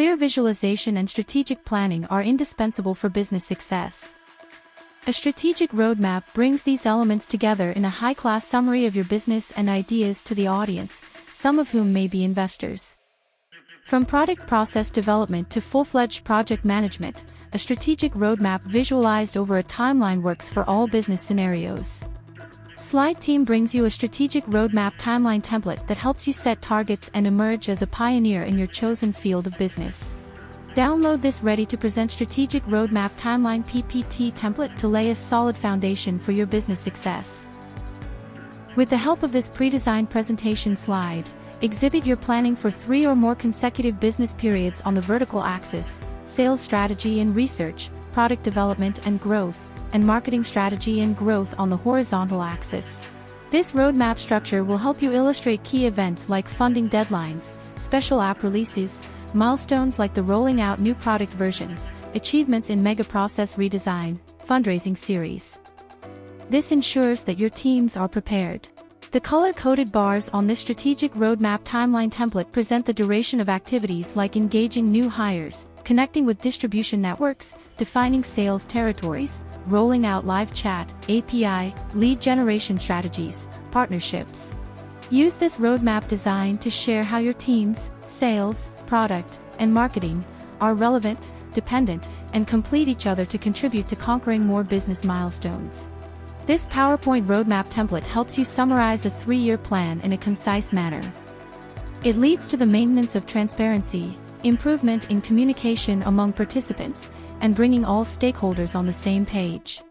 Clear visualization and strategic planning are indispensable for business success. A strategic roadmap brings these elements together in a high-class summary of your business and ideas to the audience, some of whom may be investors. From product process development to full-fledged project management, a strategic roadmap visualized over a timeline works for all business scenarios. Slide Team brings you a strategic roadmap timeline template that helps you set targets and emerge as a pioneer in your chosen field of business. Download this ready-to-present strategic roadmap timeline PPT template to lay a solid foundation for your business success. With the help of this pre-designed presentation slide, exhibit your planning for 3 or more consecutive business periods on the vertical axis: sales strategy and research, product development and growth, and marketing strategy and growth on the horizontal axis. This roadmap structure will help you illustrate key events like funding deadlines, special app releases, milestones like the rolling out new product versions, achievements in mega process redesign, fundraising series. This ensures that your teams are prepared. The color-coded bars on this strategic roadmap timeline template present the duration of activities like engaging new hires, connecting with distribution networks, defining sales territories, rolling out live chat, API, lead generation strategies, partnerships. Use this roadmap design to share how your teams, sales, product, and marketing are relevant, dependent, and complete each other to contribute to conquering more business milestones. This PowerPoint roadmap template helps you summarize a 3-year plan in a concise manner. It leads to the maintenance of transparency, improvement in communication among participants, and bringing all stakeholders on the same page.